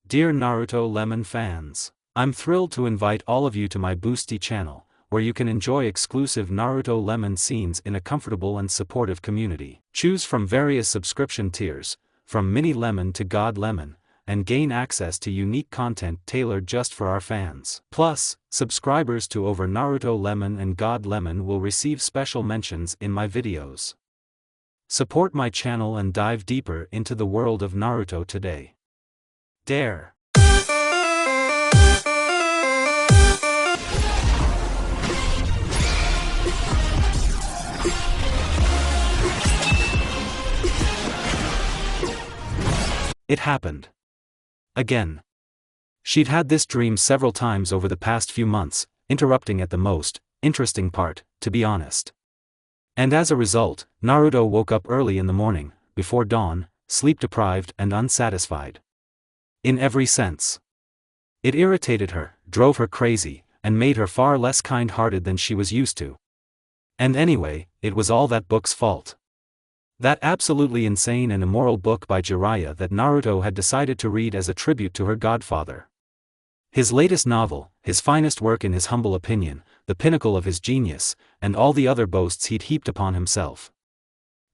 Dear Naruto Lemon fans, I'm thrilled to invite all of you to my Boosty channel, where you can enjoy exclusive Naruto Lemon scenes in a comfortable and supportive community. Choose from various subscription tiers, from Mini Lemon to God Lemon, and gain access to unique content tailored just for our fans. Plus, subscribers to over Naruto Lemon and God Lemon will receive special mentions in my videos. Support my channel and dive deeper into the world of Naruto today. Dare. It happened. Again. She'd had this dream several times over the past few months, interrupting at the most interesting part, to be honest. And as a result, Naruto woke up early in the morning, before dawn, sleep-deprived and unsatisfied. In every sense. It irritated her, drove her crazy, and made her far less kind-hearted than she was used to. And anyway, it was all that book's fault. That absolutely insane and immoral book by Jiraiya that Naruto had decided to read as a tribute to her godfather. His latest novel, his finest work in his humble opinion, the pinnacle of his genius, and all the other boasts he'd heaped upon himself.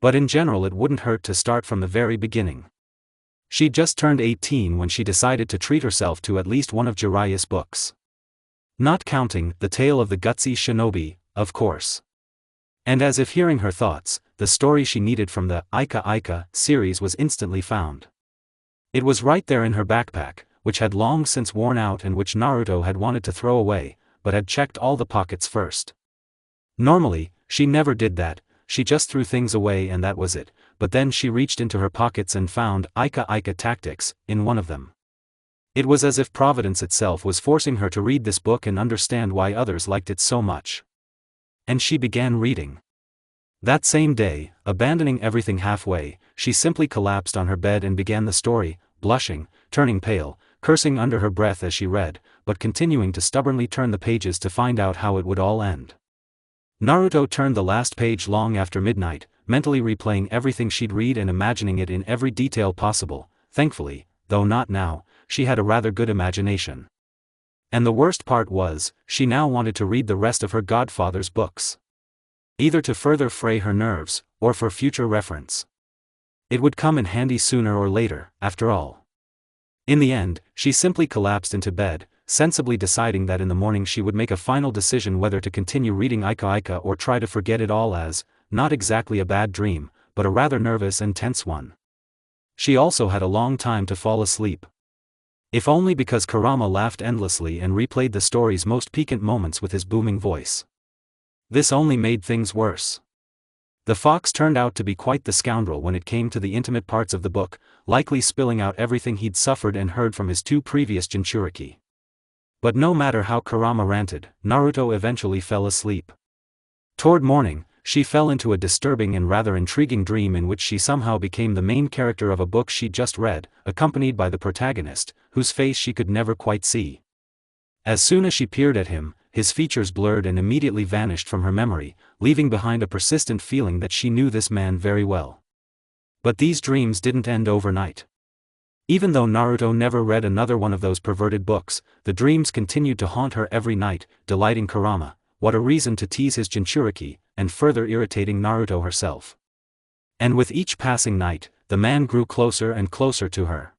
But in general it wouldn't hurt to start from the very beginning. She'd just turned 18 when she decided to treat herself to at least one of Jiraiya's books. Not counting The Tale of the Gutsy Shinobi, of course. And as if hearing her thoughts, the story she needed from the Ika series was instantly found. It was right there in her backpack, which had long since worn out and which Naruto had wanted to throw away, but had checked all the pockets first. Normally, she never did that, she just threw things away and that was it, but then she reached into her pockets and found Ika Tactics in one of them. It was as if Providence itself was forcing her to read this book and understand why others liked it so much. And she began reading. That same day, abandoning everything halfway, she simply collapsed on her bed and began the story, blushing, turning pale, cursing under her breath as she read, but continuing to stubbornly turn the pages to find out how it would all end. Naruto turned the last page long after midnight, mentally replaying everything she'd read and imagining it in every detail possible. Thankfully, though not now, she had a rather good imagination. And the worst part was, she now wanted to read the rest of her godfather's books. Either to further fray her nerves, or for future reference. It would come in handy sooner or later, after all. In the end, she simply collapsed into bed, sensibly deciding that in the morning she would make a final decision whether to continue reading Ika or try to forget it all as, not exactly a bad dream, but a rather nervous and tense one. She also had a long time to fall asleep. If only because Kurama laughed endlessly and replayed the story's most piquant moments with his booming voice. This only made things worse. The fox turned out to be quite the scoundrel when it came to the intimate parts of the book, likely spilling out everything he'd suffered and heard from his two previous Jinchuriki. But no matter how Kurama ranted, Naruto eventually fell asleep. Toward morning, she fell into a disturbing and rather intriguing dream in which she somehow became the main character of a book she'd just read, accompanied by the protagonist, whose face she could never quite see. As soon as she peered at him, his features blurred and immediately vanished from her memory, leaving behind a persistent feeling that she knew this man very well. But these dreams didn't end overnight. Even though Naruto never read another one of those perverted books, the dreams continued to haunt her every night, delighting Kurama, what a reason to tease his Jinchuriki, and further irritating Naruto herself. And with each passing night, the man grew closer and closer to her.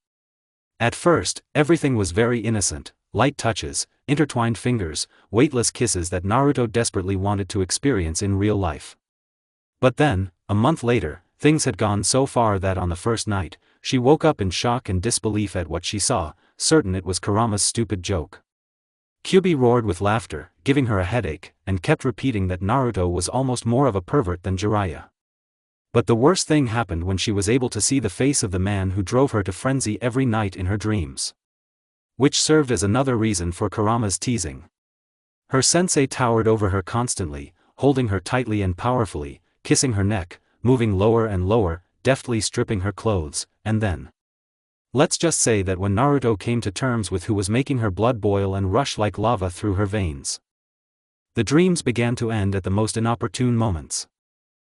At first, everything was very innocent, light touches, intertwined fingers, weightless kisses that Naruto desperately wanted to experience in real life. But then, a month later, things had gone so far that on the first night, she woke up in shock and disbelief at what she saw, certain it was Kurama's stupid joke. Kyubi roared with laughter, giving her a headache, and kept repeating that Naruto was almost more of a pervert than Jiraiya. But the worst thing happened when she was able to see the face of the man who drove her to frenzy every night in her dreams. Which served as another reason for Kurama's teasing. Her sensei towered over her constantly, holding her tightly and powerfully, kissing her neck, moving lower and lower, deftly stripping her clothes, and then. Let's just say that when Naruto came to terms with who was making her blood boil and rush like lava through her veins, the dreams began to end at the most inopportune moments.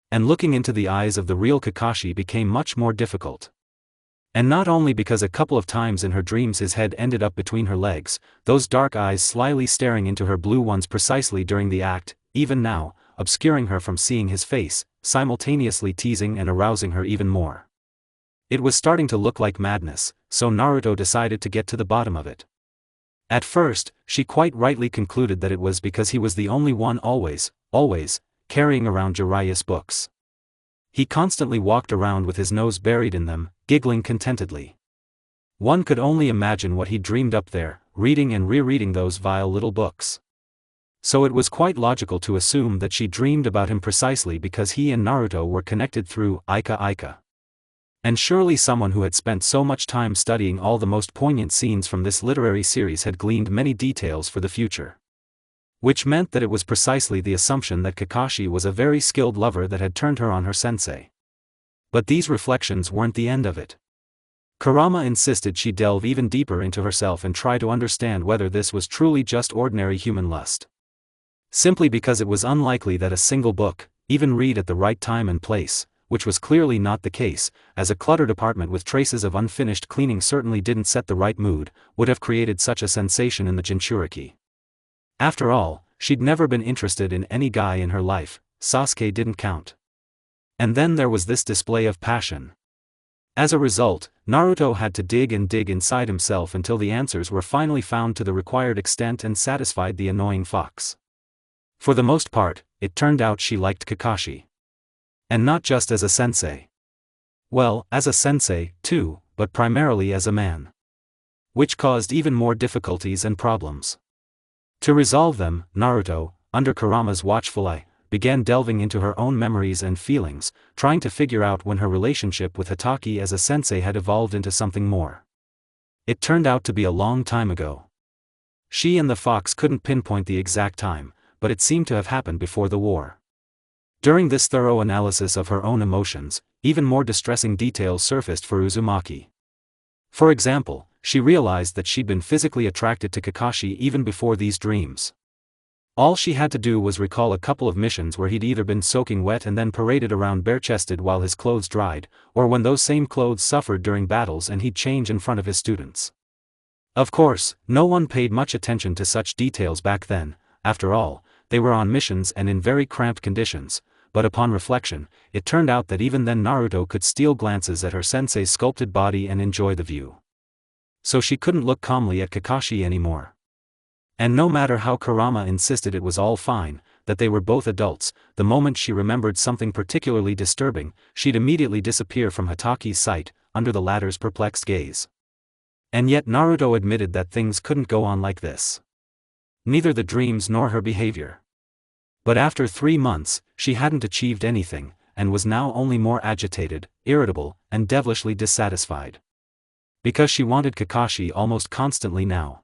And looking into the eyes of the real Kakashi became much more difficult. And not only because a couple of times in her dreams his head ended up between her legs, those dark eyes slyly staring into her blue ones precisely during the act, even now, obscuring her from seeing his face, simultaneously teasing and arousing her even more. It was starting to look like madness, so Naruto decided to get to the bottom of it. At first, she quite rightly concluded that it was because he was the only one always, carrying around Jiraiya's books. He constantly walked around with his nose buried in them, giggling contentedly. One could only imagine what he dreamed up there, reading and rereading those vile little books. So it was quite logical to assume that she dreamed about him precisely because he and Naruto were connected through Ika. And surely someone who had spent so much time studying all the most poignant scenes from this literary series had gleaned many details for the future. Which meant that it was precisely the assumption that Kakashi was a very skilled lover that had turned her on her sensei. But these reflections weren't the end of it. Kurama insisted she delve even deeper into herself and try to understand whether this was truly just ordinary human lust. Simply because it was unlikely that a single book, even read at the right time and place, which was clearly not the case, as a cluttered apartment with traces of unfinished cleaning certainly didn't set the right mood, would have created such a sensation in the Jinchuriki. After all, she'd never been interested in any guy in her life, Sasuke didn't count. And then there was this display of passion. As a result, Naruto had to dig and dig inside himself until the answers were finally found to the required extent and satisfied the annoying fox. For the most part, it turned out she liked Kakashi. And not just as a sensei. Well, as a sensei, too, but primarily as a man. Which caused even more difficulties and problems. To resolve them, Naruto, under Kurama's watchful eye, began delving into her own memories and feelings, trying to figure out when her relationship with Hatake as a sensei had evolved into something more. It turned out to be a long time ago. She and the fox couldn't pinpoint the exact time, but it seemed to have happened before the war. During this thorough analysis of her own emotions, even more distressing details surfaced for Uzumaki. For example, she realized that she'd been physically attracted to Kakashi even before these dreams. All she had to do was recall a couple of missions where he'd either been soaking wet and then paraded around bare-chested while his clothes dried, or when those same clothes suffered during battles and he'd change in front of his students. Of course, no one paid much attention to such details back then. After all, they were on missions and in very cramped conditions, but upon reflection, it turned out that even then Naruto could steal glances at her sensei's sculpted body and enjoy the view. So she couldn't look calmly at Kakashi anymore. And no matter how Kurama insisted it was all fine, that they were both adults, the moment she remembered something particularly disturbing, she'd immediately disappear from Hatake's sight, under the latter's perplexed gaze. And yet Naruto admitted that things couldn't go on like this. Neither the dreams nor her behavior. But after 3 months, she hadn't achieved anything, and was now only more agitated, irritable, and devilishly dissatisfied. Because she wanted Kakashi almost constantly now.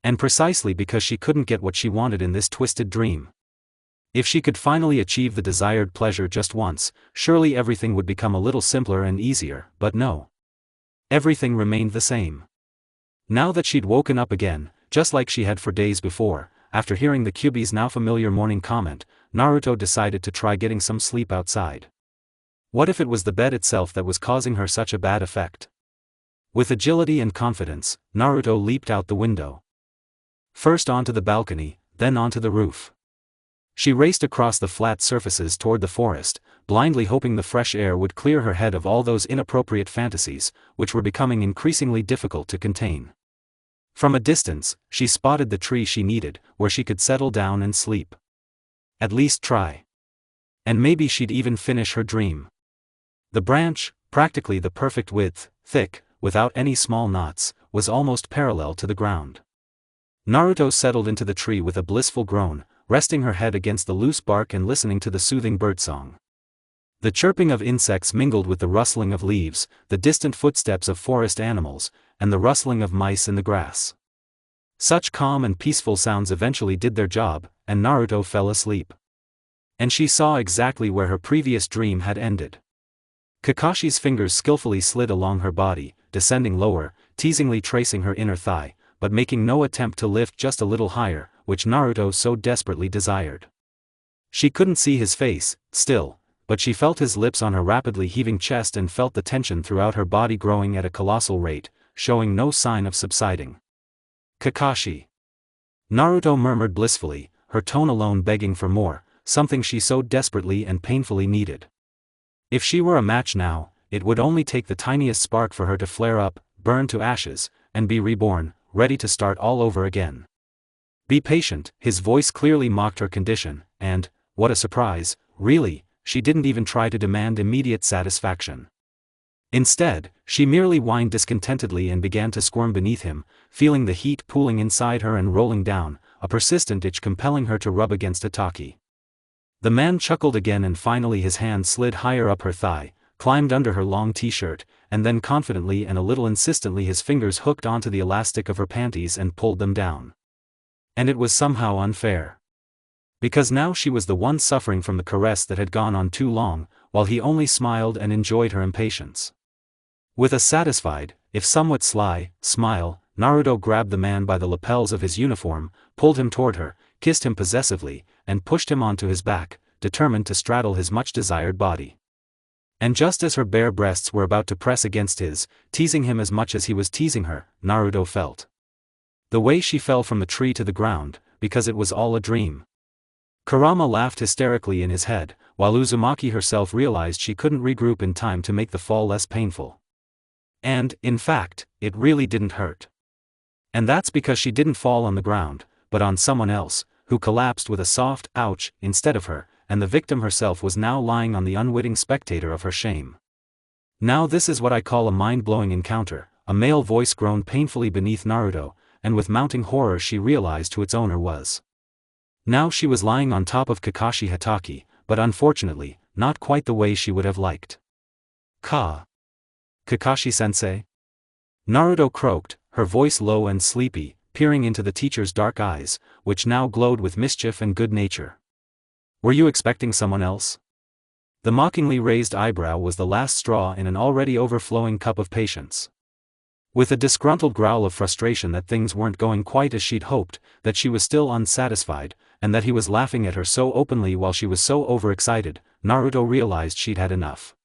And precisely because she couldn't get what she wanted in this twisted dream. If she could finally achieve the desired pleasure just once, surely everything would become a little simpler and easier, but no. Everything remained the same. Now that she'd woken up again, just like she had for days before, after hearing the Kyuubi's now familiar morning comment, Naruto decided to try getting some sleep outside. What if it was the bed itself that was causing her such a bad effect? With agility and confidence, Naruto leaped out the window. First onto the balcony, then onto the roof. She raced across the flat surfaces toward the forest, blindly hoping the fresh air would clear her head of all those inappropriate fantasies, which were becoming increasingly difficult to contain. From a distance, she spotted the tree she needed, where she could settle down and sleep. At least try. And maybe she'd even finish her dream. The branch, practically the perfect width, thick, without any small knots, was almost parallel to the ground. Naruto settled into the tree with a blissful groan, resting her head against the loose bark and listening to the soothing birdsong. The chirping of insects mingled with the rustling of leaves, the distant footsteps of forest animals, and the rustling of mice in the grass. Such calm and peaceful sounds eventually did their job, and Naruto fell asleep. And she saw exactly where her previous dream had ended. Kakashi's fingers skillfully slid along her body, descending lower, teasingly tracing her inner thigh, but making no attempt to lift just a little higher, which Naruto so desperately desired. She couldn't see his face, still, but she felt his lips on her rapidly heaving chest and felt the tension throughout her body growing at a colossal rate, showing no sign of subsiding. Kakashi. Naruto murmured blissfully, her tone alone begging for more, something she so desperately and painfully needed. If she were a match now, it would only take the tiniest spark for her to flare up, burn to ashes, and be reborn, ready to start all over again. Be patient, his voice clearly mocked her condition, and, what a surprise, really, she didn't even try to demand immediate satisfaction. Instead, she merely whined discontentedly and began to squirm beneath him, feeling the heat pooling inside her and rolling down, a persistent itch compelling her to rub against itachi. The man chuckled again and finally his hand slid higher up her thigh, climbed under her long t-shirt, and then confidently and a little insistently his fingers hooked onto the elastic of her panties and pulled them down. And it was somehow unfair. Because now she was the one suffering from the caress that had gone on too long, while he only smiled and enjoyed her impatience. With a satisfied, if somewhat sly, smile, Naruto grabbed the man by the lapels of his uniform, pulled him toward her, kissed him possessively, and pushed him onto his back, determined to straddle his much-desired body. And just as her bare breasts were about to press against his, teasing him as much as he was teasing her, Naruto felt the way she fell from the tree to the ground, because it was all a dream. Kurama laughed hysterically in his head, while Uzumaki herself realized she couldn't regroup in time to make the fall less painful. And, in fact, it really didn't hurt. And that's because she didn't fall on the ground, but on someone else, who collapsed with a soft ouch instead of her, and the victim herself was now lying on the unwitting spectator of her shame. Now this is what I call a mind-blowing encounter, a male voice groaned painfully beneath Naruto, and with mounting horror she realized who its owner was. Now she was lying on top of Kakashi Hatake, but unfortunately, not quite the way she would have liked. Kakashi-sensei? Naruto croaked, her voice low and sleepy, peering into the teacher's dark eyes, which now glowed with mischief and good nature. Were you expecting someone else? The mockingly raised eyebrow was the last straw in an already overflowing cup of patience. With a disgruntled growl of frustration that things weren't going quite as she'd hoped, that she was still unsatisfied, and that he was laughing at her so openly while she was so overexcited, Naruto realized she'd had enough.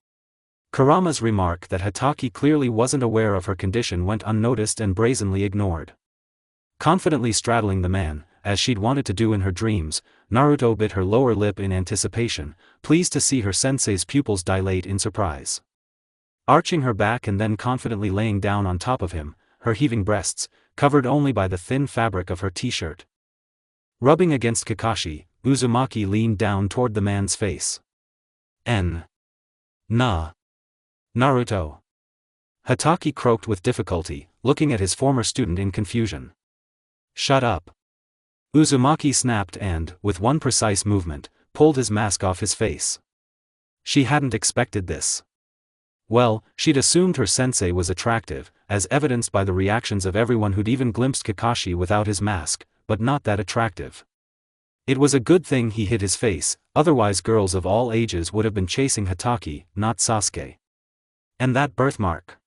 Kurama's remark that Hatake clearly wasn't aware of her condition went unnoticed and brazenly ignored. Confidently straddling the man, as she'd wanted to do in her dreams, Naruto bit her lower lip in anticipation, pleased to see her sensei's pupils dilate in surprise. Arching her back and then confidently laying down on top of him, her heaving breasts, covered only by the thin fabric of her t-shirt. Rubbing against Kakashi, Uzumaki leaned down toward the man's face. Naruto. Hatake croaked with difficulty, looking at his former student in confusion. Shut up. Uzumaki snapped and, with one precise movement, pulled his mask off his face. She hadn't expected this. Well, she'd assumed her sensei was attractive, as evidenced by the reactions of everyone who'd even glimpsed Kakashi without his mask, but not that attractive. It was a good thing he hid his face, otherwise girls of all ages would have been chasing Hatake, not Sasuke. And that birthmark.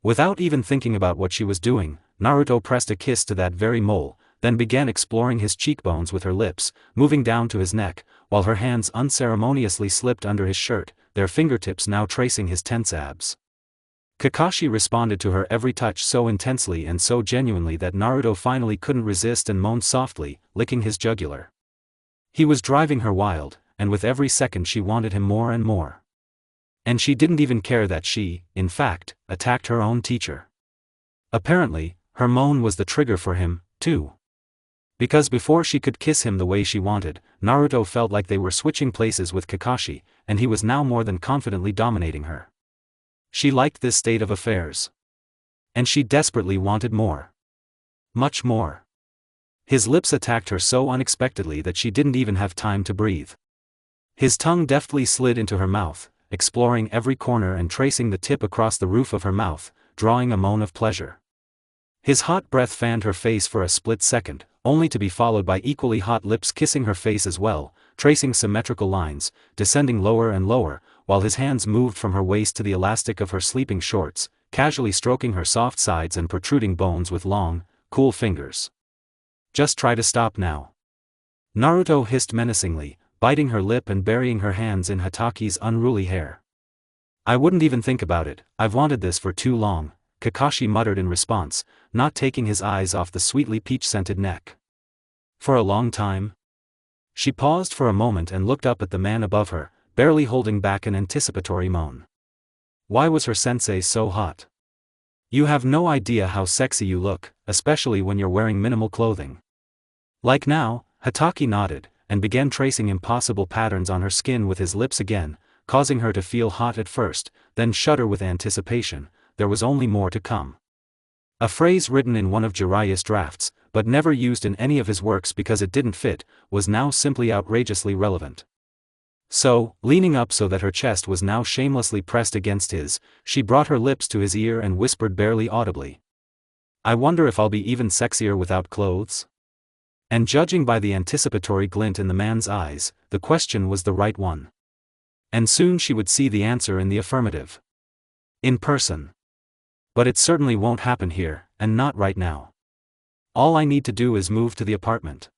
Without even thinking about what she was doing, Naruto pressed a kiss to that very mole, then began exploring his cheekbones with her lips, moving down to his neck, while her hands unceremoniously slipped under his shirt, their fingertips now tracing his tense abs. Kakashi responded to her every touch so intensely and so genuinely that Naruto finally couldn't resist and moaned softly, licking his jugular. He was driving her wild, and with every second she wanted him more and more. And she didn't even care that she, in fact, attacked her own teacher. Apparently, her moan was the trigger for him, too. Because before she could kiss him the way she wanted, Naruto felt like they were switching places with Kakashi, and he was now more than confidently dominating her. She liked this state of affairs. And she desperately wanted more. Much more. His lips attacked her so unexpectedly that she didn't even have time to breathe. His tongue deftly slid into her mouth, exploring every corner and tracing the tip across the roof of her mouth, drawing a moan of pleasure. His hot breath fanned her face for a split second, only to be followed by equally hot lips kissing her face as well, tracing symmetrical lines, descending lower and lower, while his hands moved from her waist to the elastic of her sleeping shorts, casually stroking her soft sides and protruding bones with long, cool fingers. Just try to stop now. Naruto hissed menacingly, biting her lip and burying her hands in Hataki's unruly hair. I wouldn't even think about it, I've wanted this for too long, Kakashi muttered in response, not taking his eyes off the sweetly peach-scented neck. For a long time? She paused for a moment and looked up at the man above her, barely holding back an anticipatory moan. Why was her sensei so hot? You have no idea how sexy you look, especially when you're wearing minimal clothing. Like now, Hataki nodded, and began tracing impossible patterns on her skin with his lips again, causing her to feel hot at first, then shudder with anticipation. There was only more to come. A phrase written in one of Jiraiya's drafts, but never used in any of his works because it didn't fit, was now simply outrageously relevant. So, leaning up so that her chest was now shamelessly pressed against his, she brought her lips to his ear and whispered barely audibly. I wonder if I'll be even sexier without clothes? And judging by the anticipatory glint in the man's eyes, the question was the right one. And soon she would see the answer in the affirmative. In person. But it certainly won't happen here, and not right now. All I need to do is move to the apartment.